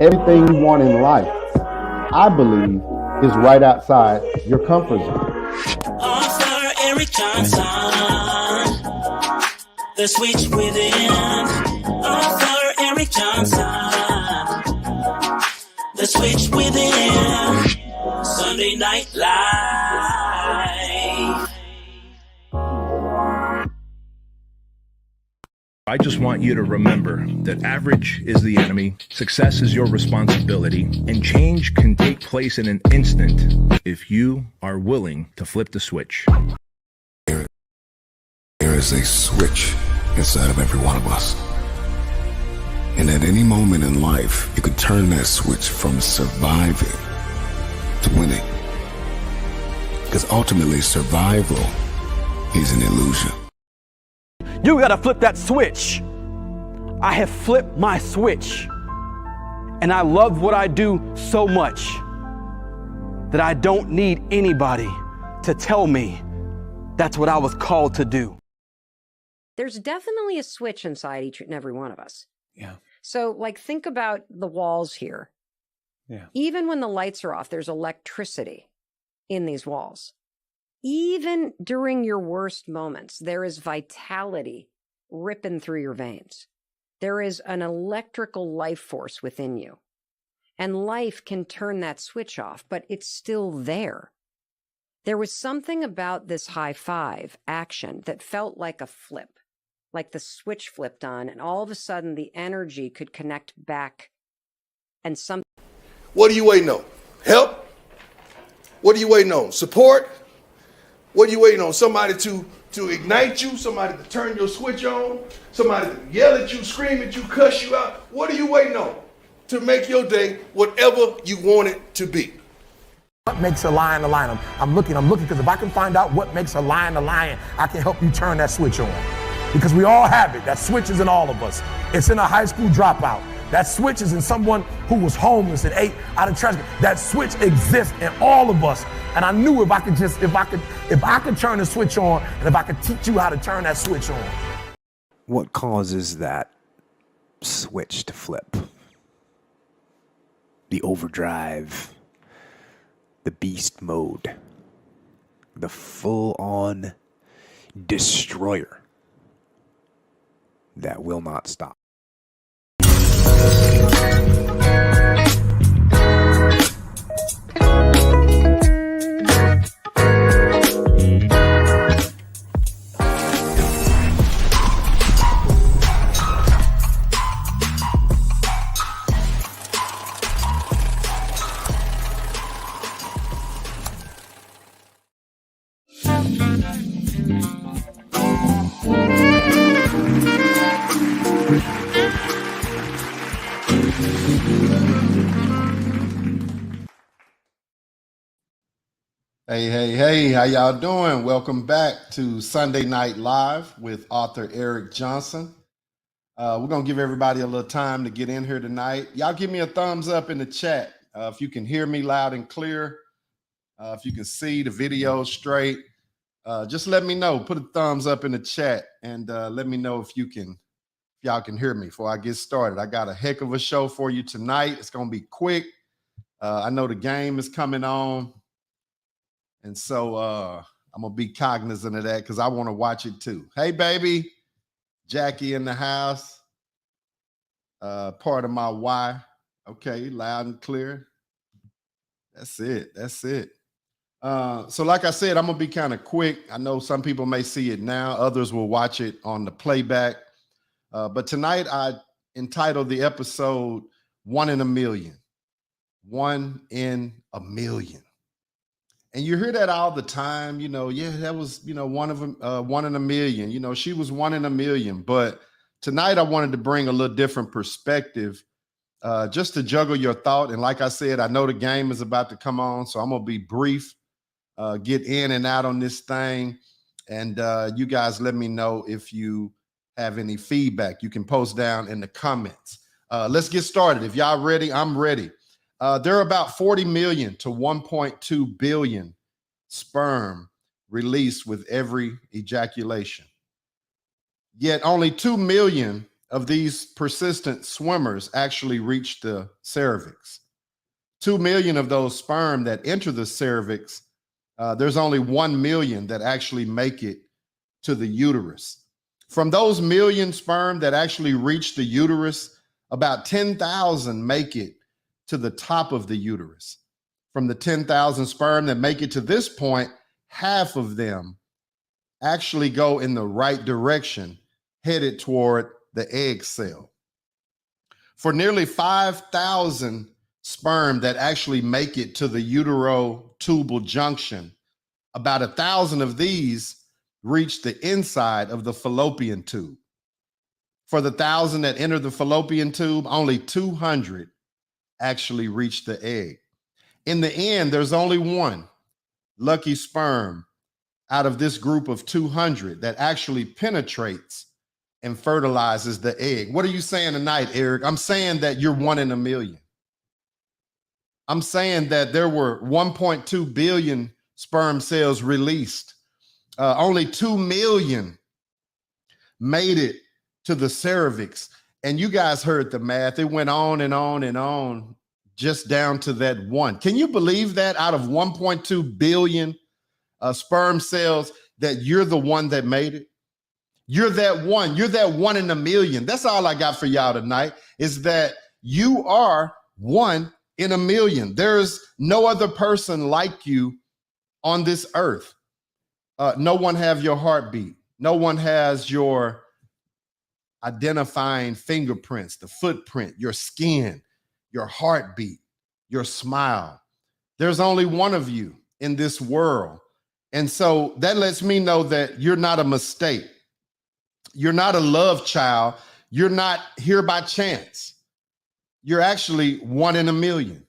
Everything you want in life, I believe, is right outside your comfort zone. Author Eric Johnson, The Switch Within. Author Eric Johnson, The Switch Within. Sunday Night Live. I just want you to remember that average is the enemy, success is your responsibility, and change can take place in an instant if you are willing to flip the switch. There is a switch inside of every one of us. And at any moment in life, you can turn that switch from surviving to winning. Because ultimately, survival is an illusion. You gotta flip that switch. I have flipped my switch. And I love what I do so much that I don't need anybody to tell me that's what I was called to do. There's definitely a switch inside each and every one of us. Yeah. So, like, think about the walls here. Yeah. Even when the lights are off, there's electricity in these walls. Even during your worst moments, there is vitality ripping through your veins. There is an electrical life force within you. And life can turn that switch off, but it's still there. There was something about this high five action that felt like a flip, like the switch flipped on, and all of a sudden the energy could connect back and something. What are you waiting on? Help? What are you waiting on? Support? What are you waiting on? Somebody to ignite you? Somebody to turn your switch on? Somebody to yell at you, scream at you, cuss you out? What are you waiting on to make your day whatever you want it to be? What makes a lion a lion? I'm looking because if I can find out what makes a lion, I can help you turn that switch on. Because we all have it. That switch is in all of us. It's in a high school dropout. That switch is in someone who was homeless and ate out of trash. That switch exists in all of us. And I knew if I could turn the switch on, and if I could teach you how to turn that switch on. What causes that switch to flip? The overdrive, the beast mode, the full-on destroyer that will not stop. Hey, how y'all doing? Welcome back to Sunday Night Live with author Eric Johnson. We're going to give everybody a little time to get in here tonight. Y'all give me a thumbs up in the chat if you can hear me loud and clear, if you can see the video straight. Just let me know. Put a thumbs up in the chat and let me know if y'all can hear me before I get started. I got a heck of a show for you tonight. It's going to be quick. I know the game is coming on. And so I'm going to be cognizant of that because I want to watch it too. Hey, baby. Jackie in the house. Part of my why. Okay, loud and clear. That's it. So like I said, I'm going to be kind of quick. I know some people may see it now. Others will watch it on the playback. But tonight I entitled the episode, 1 in a Million. 1 in a Million. And you hear that all the time, that was, one of them, 1 in a million, she was 1 in a million. But tonight I wanted to bring a little different perspective just to juggle your thought. And like I said, I know the game is about to come on, so I'm going to be brief, get in and out on this thing. And you guys let me know if you have any feedback. You can post down in the comments. Let's get started. If y'all ready, I'm ready. There are about 40 million to 1.2 billion sperm released with every ejaculation. Yet only 2 million of these persistent swimmers actually reach the cervix. 2 million of those sperm that enter the cervix, there's only 1 million that actually make it to the uterus. From those million sperm that actually reach the uterus, about 10,000 make it to the top of the uterus. From the 10,000 sperm that make it to this point, half of them actually go in the right direction, headed toward the egg cell. For nearly 5,000 sperm that actually make it to the uterotubal junction, about 1,000 of these reach the inside of the fallopian tube. For the 1,000 that enter the fallopian tube, only 200 actually reach the egg. In the end, there's only one lucky sperm out of this group of 200 that actually penetrates and fertilizes the egg. What are you saying tonight, Eric? I'm saying that you're 1 in a million. I'm saying that there were 1.2 billion sperm cells released. Only 2 million made it to the cervix. And you guys heard the math. It went on and on and on, just down to that one. Can you believe that out of 1.2 billion sperm cells, that you're the one that made it? You're that one. You're that 1 in a million. That's all I got for y'all tonight, is that you are 1 in a million. There's no other person like you on this earth. No one have your heartbeat. No one has your identifying fingerprints, the footprint, your skin, your heartbeat, your smile. There's only one of you in this world. And so that lets me know that you're not a mistake. You're not a love child. You're not here by chance. You're actually 1 in a million.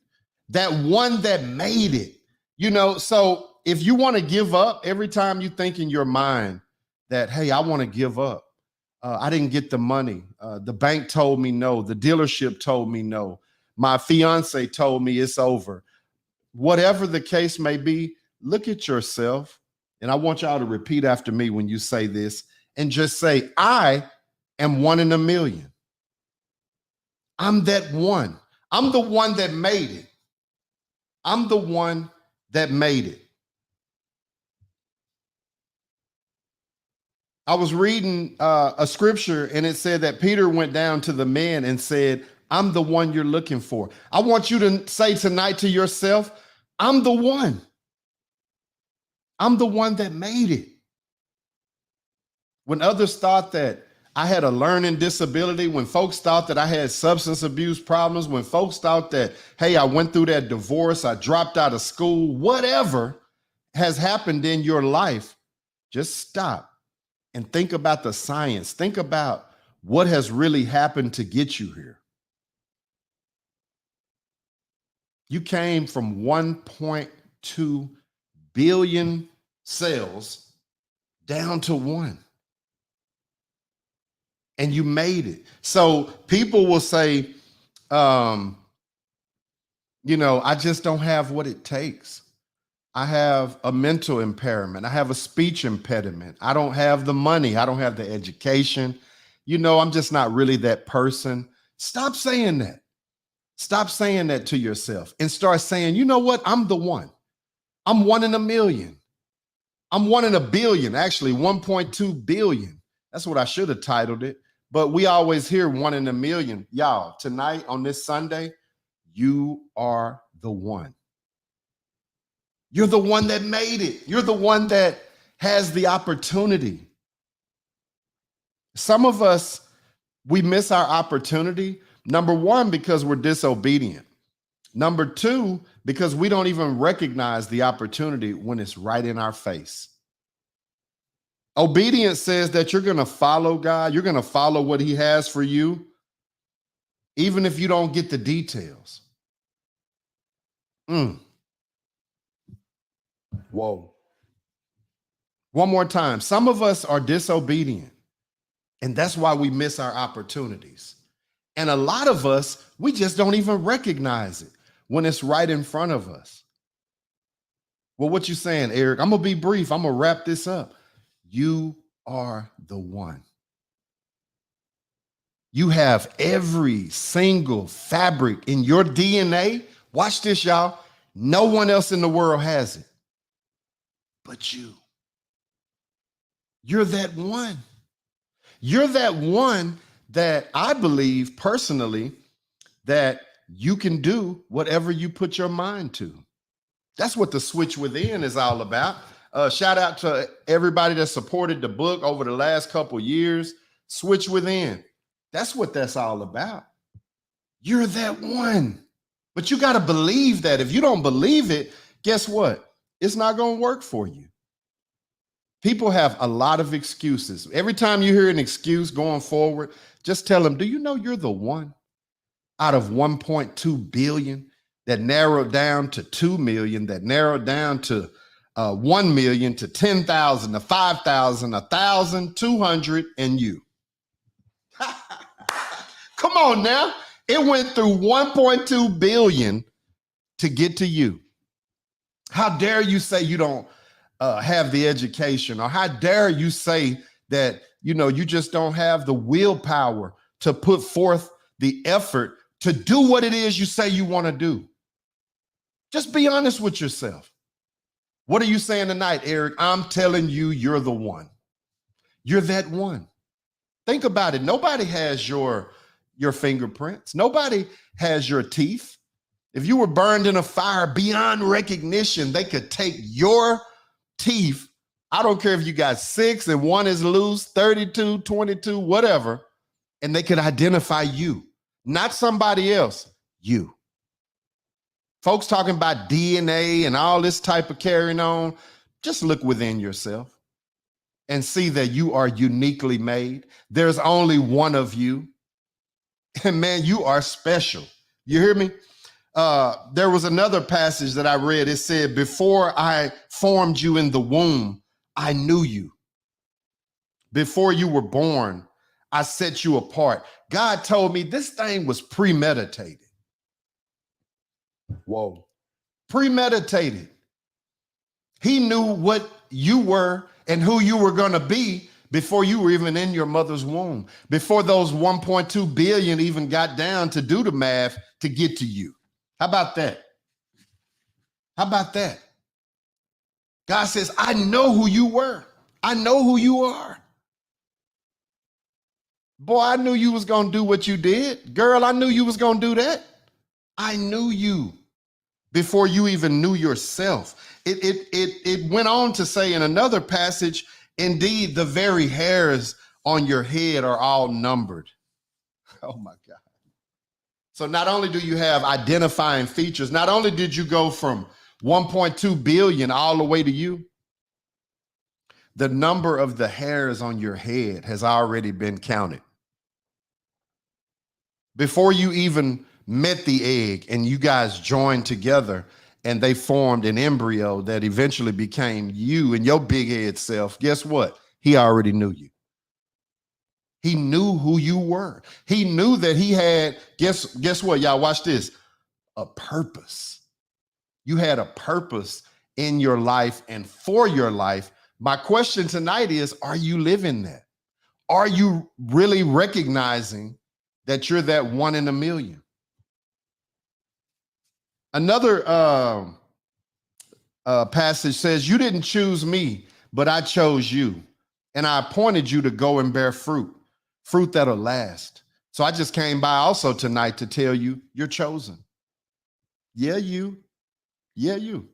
That one that made it, you know. So if you want to give up every time you think in your mind that, hey, I want to give up. I didn't get the money. The bank told me no. The dealership told me no. My fiance told me it's over. Whatever the case may be, look at yourself. And I want y'all to repeat after me when you say this, and just say, I am 1 in a million. I'm that one. I'm the one that made it. I'm the one that made it. I was reading a scripture, and it said that Peter went down to the men and said, I'm the one you're looking for. I want you to say tonight to yourself, I'm the one. I'm the one that made it. When others thought that I had a learning disability, when folks thought that I had substance abuse problems, when folks thought that, hey, I went through that divorce, I dropped out of school, whatever has happened in your life, just stop and think about the science. Think about what has really happened to get you here. You came from 1.2 billion cells down to 1. And you made it. So people will say, I just don't have what it takes. I have a mental impairment. I have a speech impediment. I don't have the money. I don't have the education. I'm just not really that person. Stop saying that. Stop saying that to yourself and start saying, you know what? I'm the one. I'm 1 in a million. I'm 1 in a billion, actually 1.2 billion. That's what I should have titled it. But we always hear 1 in a million. Y'all, tonight on this Sunday, you are the one. You're the one that made it. You're the one that has the opportunity. Some of us, we miss our opportunity. Number one, because we're disobedient. Number two, because we don't even recognize the opportunity when it's right in our face. Obedience says that you're going to follow God. You're going to follow what he has for you, even if you don't get the details. Whoa. One more time. Some of us are disobedient, and that's why we miss our opportunities. And a lot of us, we just don't even recognize it when it's right in front of us. Well, what you saying, Eric? I'm going to be brief. I'm going to wrap this up. You are the one. You have every single fabric in your DNA. Watch this, y'all. No one else in the world has it but you. You're that one. You're that one that I believe personally that you can do whatever you put your mind to. That's what the Switch Within is all about. Shout out to everybody that supported the book over the last couple years. Switch Within. That's what that's all about. You're that one. But you got to believe that. If you don't believe it, guess what? It's not going to work for you. People have a lot of excuses. Every time you hear an excuse going forward, just tell them, do you know you're the one out of 1.2 billion that narrowed down to 2 million, that narrowed down to 1 million, to 10,000, to 5,000, 1,000, 200, and you. Come on now. It went through 1.2 billion to get to you. How dare you say you don't have the education, or how dare you say that, you just don't have the willpower to put forth the effort to do what it is you say you want to do. Just be honest with yourself. What are you saying tonight, Eric? I'm telling you, you're the one. You're that one. Think about it. Nobody has your fingerprints. Nobody has your teeth. If you were burned in a fire beyond recognition, they could take your teeth. I don't care if you got 6 and 1 is loose, 32, 22, whatever, and they could identify you, not somebody else, you. Folks talking about DNA and all this type of carrying on, just look within yourself and see that you are uniquely made. There's only one of you. And man, you are special. You hear me? There was another passage that I read. It said, before I formed you in the womb, I knew you. Before you were born, I set you apart. God told me this thing was premeditated. Whoa. Premeditated. He knew what you were and who you were going to be before you were even in your mother's womb, before those 1.2 billion even got down to do the math to get to you. How about that? How about that? God says, I know who you were. I know who you are. Boy, I knew you was going to do what you did. Girl, I knew you was going to do that. I knew you before you even knew yourself. It went on to say in another passage, indeed, the very hairs on your head are all numbered. Oh my God. So not only do you have identifying features, not only did you go from 1.2 billion all the way to you, the number of the hairs on your head has already been counted. Before you even met the egg and you guys joined together and they formed an embryo that eventually became you and your big head self, guess what? He already knew you. He knew who you were. He knew that he had, guess what, y'all, watch this, a purpose. You had a purpose in your life and for your life. My question tonight is, are you living that? Are you really recognizing that you're that one in a million? Another passage says, you didn't choose me, but I chose you. And I appointed you to go and bear fruit that'll last. So I just came by also tonight to tell you you're chosen. Yeah, you. Yeah, you.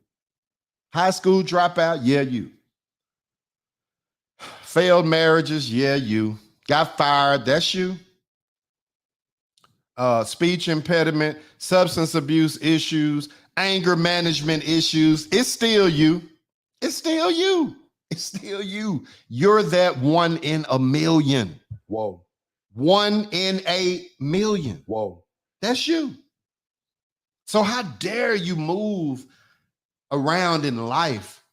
High school dropout. Yeah, you. Failed marriages. Yeah, you. Got fired. That's you. Speech impediment, substance abuse issues, anger management issues. It's still you. It's still you. It's still you. You're that one in a million. Whoa. 1 in a million. Whoa. That's you. So how dare you move around in life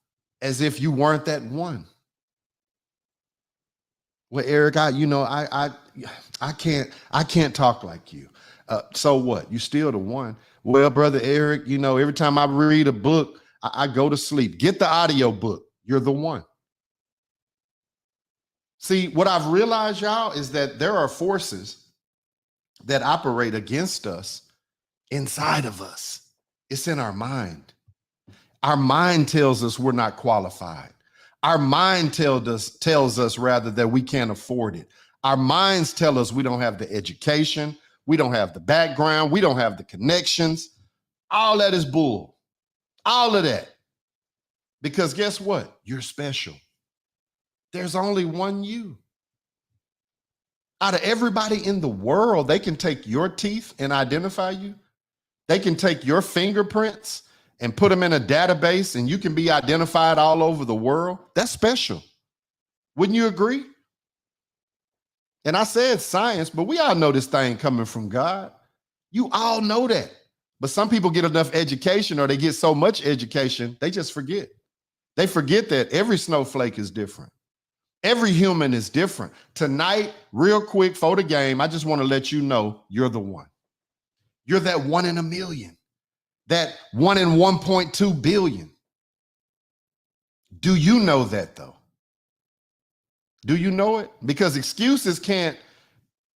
as if you weren't that one? Well, Eric, I can't talk like you. So what? You still the one. Well, brother Eric, every time I read a book, I go to sleep. Get the audio book. You're the one. See, what I've realized, y'all, is that there are forces that operate against us inside of us. It's in our mind. Our mind tells us we're not qualified. Our mind tells us rather that we can't afford it. Our minds tell us we don't have the education, we don't have the background, we don't have the connections. All that is bull. All of that. Because guess what? You're special. There's only one you. Out of everybody in the world, they can take your teeth and identify you. They can take your fingerprints and put them in a database and you can be identified all over the world. That's special. Wouldn't you agree? And I said science, but we all know this thing coming from God. You all know that. But some people get enough education or they get so much education, they just forget. They forget that every snowflake is different. Every human is different. Tonight, real quick for the game, I just want to let you know you're the one. You're that 1 in a million, that 1 in 1.2 billion. Do you know that though? Do you know it? Because excuses can't,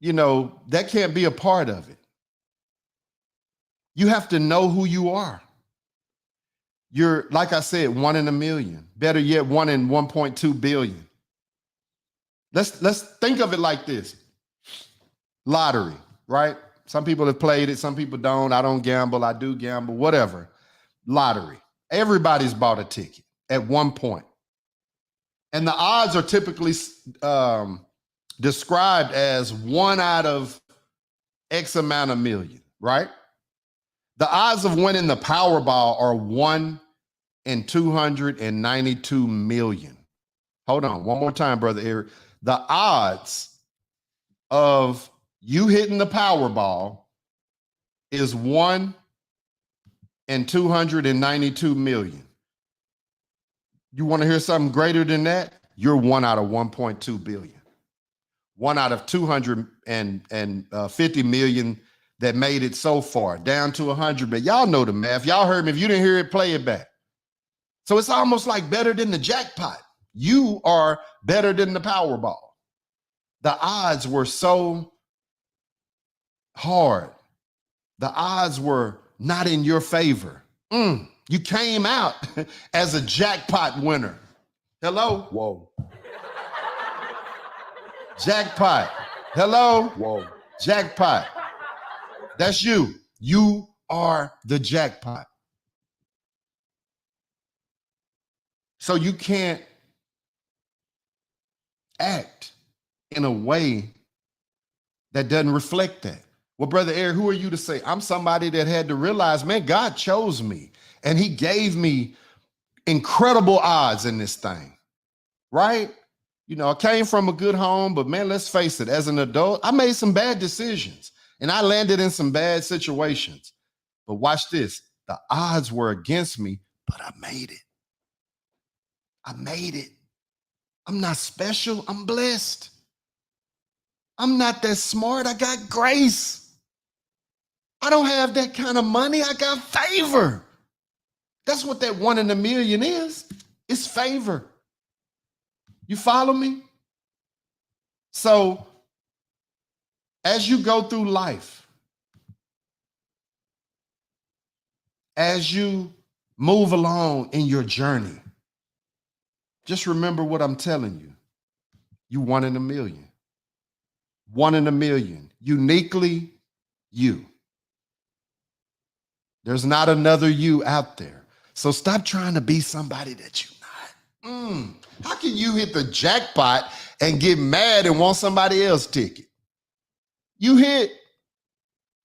that can't be a part of it. You have to know who you are. You're, like I said, 1 in a million. Better yet, 1 in 1.2 billion. Let's think of it like this. Lottery, right? Some people have played it, some people don't. I don't gamble, I do gamble, whatever. Lottery. Everybody's bought a ticket at one point. And the odds are typically described as 1 out of X amount of million, right? The odds of winning the Powerball are 1 in 292 million. Hold on, one more time, Brother Eric. The odds of you hitting the Powerball is 1 in 292 million. You want to hear something greater than that? You're 1 out of 1.2 billion. 1 out of 250 million that made it so far, down to 100. But y'all know the math. Y'all heard me. If you didn't hear it, play it back. So it's almost like better than the jackpot. You are better than the Powerball. The odds were so hard. The odds were not in your favor. You came out as a jackpot winner. Hello? Whoa. Jackpot. Hello? Whoa. Jackpot. That's you. You are the jackpot. So you can't act in a way that doesn't reflect that. Well, Brother Eric, who are you to say? I'm somebody that had to realize, man, God chose me and he gave me incredible odds in this thing, right? I came from a good home, but man, let's face it, as an adult, I made some bad decisions and I landed in some bad situations. But watch this. The odds were against me, but I made it. I made it. I'm not special. I'm blessed. I'm not that smart. I got grace. I don't have that kind of money. I got favor. That's what that 1 in a million is. It's favor. You follow me? So as you go through life, as you move along in your journey, just remember what I'm telling you. You 1 in a million. 1 in a million. Uniquely you. There's not another you out there. So stop trying to be somebody that you're not. How can you hit the jackpot and get mad and want somebody else's ticket? You hit.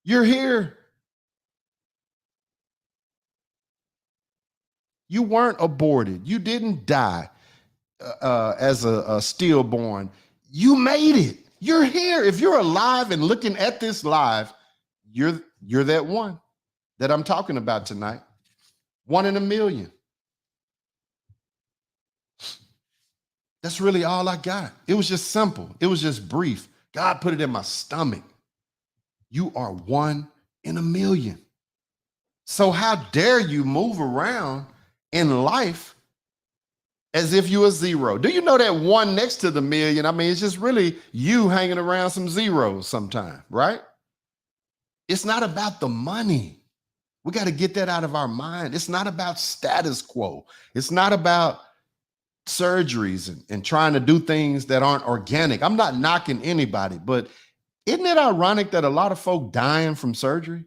You're here. You weren't aborted. You didn't die as a stillborn. You made it. You're here. If you're alive and looking at this live, you're that one that I'm talking about tonight. 1 in a million. That's really all I got. It was just simple. It was just brief. God put it in my stomach. You are 1 in a million. So how dare you move around in life as if you are 0? Do you know that 1 next to the million? I mean, it's just really you hanging around some zeros sometime, right? It's not about the money. We got to get that out of our mind. It's not about status quo. It's not about surgeries and trying to do things that aren't organic. I'm not knocking anybody, but isn't it ironic that a lot of folk dying from surgery?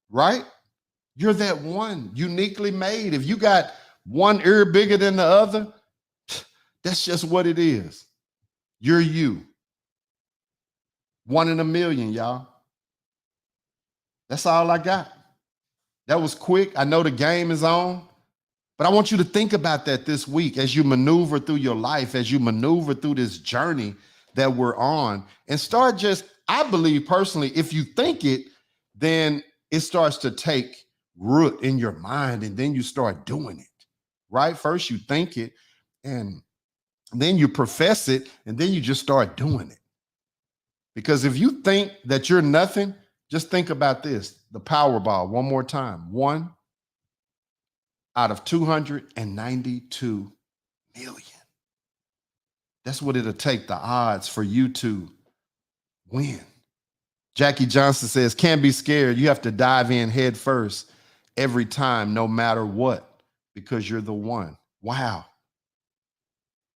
Right? You're that one uniquely made. If you got one ear bigger than the other, that's just what it is. You're you. 1 in a million, y'all. That's all I got. That was quick. I know the game is on, but I want you to think about that this week as you maneuver through your life, as you maneuver through this journey that we're on, and start just, I believe personally, if you think it, then it starts to take root in your mind, and then you start doing it, right? First you think it, and then you profess it, and then you just start doing it. Because if you think that you're nothing, just think about this, the Powerball, one more time. 1 out of 292 million. That's what it'll take, the odds for you to win. Jackie Johnson says, can't be scared. You have to dive in head first every time, no matter what, because you're the one. Wow.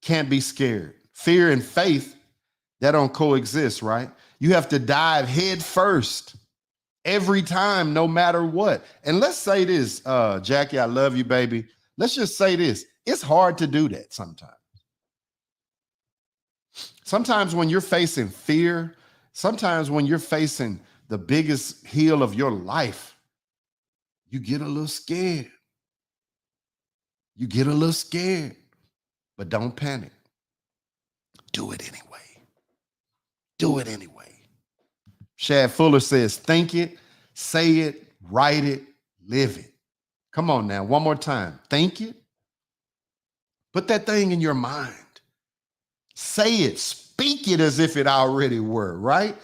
Can't be scared. Fear and faith, that don't coexist, right? You have to dive head first every time, no matter what. And let's say this, Jackie, I love you, baby. Let's just say this. It's hard to do that sometimes. Sometimes when you're facing fear, sometimes when you're facing the biggest hill of your life, you get a little scared. You get a little scared, but don't panic. Do it anyway. Do it anyway. Shad Fuller says, think it, say it, write it, live it. Come on now, one more time. Think it. Put that thing in your mind. Say it, speak it as if it already were, right?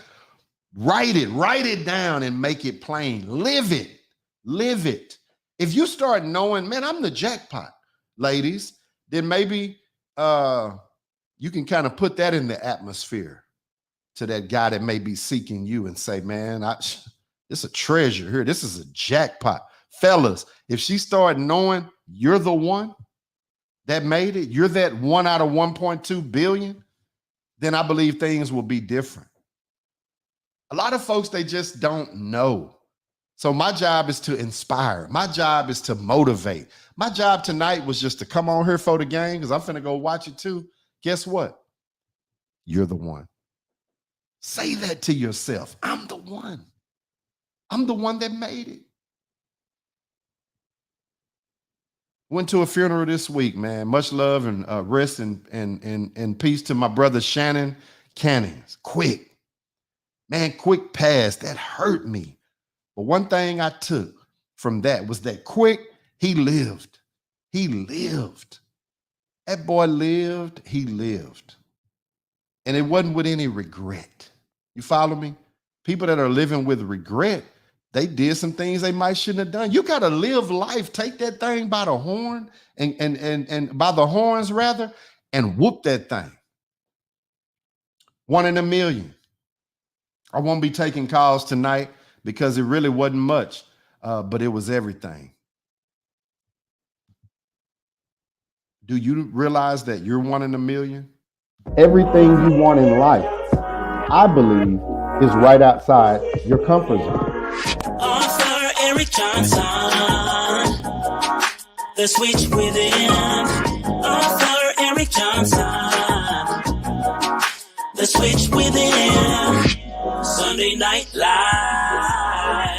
Write it down and make it plain. Live it, live it. If you start knowing, man, I'm the jackpot, ladies, then maybe you can kind of put that in the atmosphere to that guy that may be seeking you and say, man, it's a treasure here. This is a jackpot. Fellas, if she started knowing you're the one that made it, you're that 1 out of 1.2 billion, then I believe things will be different. A lot of folks, they just don't know. So my job is to inspire. My job is to motivate. My job tonight was just to come on here for the game because I'm finna go watch it too. Guess what? You're the one. Say that to yourself. I'm the one. I'm the one that made it. Went to a funeral this week, man. Much love and rest and peace to my brother Shannon Cannons. Quick. Man, quick pass. That hurt me. But one thing I took from that was that quick, he lived. He lived. That boy lived. He lived. And it wasn't with any regret. You follow me? People that are living with regret, they did some things they might shouldn't have done. You got to live life. Take that thing by the horn and by the horns rather, and whoop that thing. 1 in a million. I won't be taking calls tonight because it really wasn't much, but it was everything. Do you realize that you're 1 in a million? Everything you want in life, I believe, is right outside your comfort zone. Author Eric Johnson, The Switch Within. Author Eric Johnson, The Switch Within. Sunday Night Live.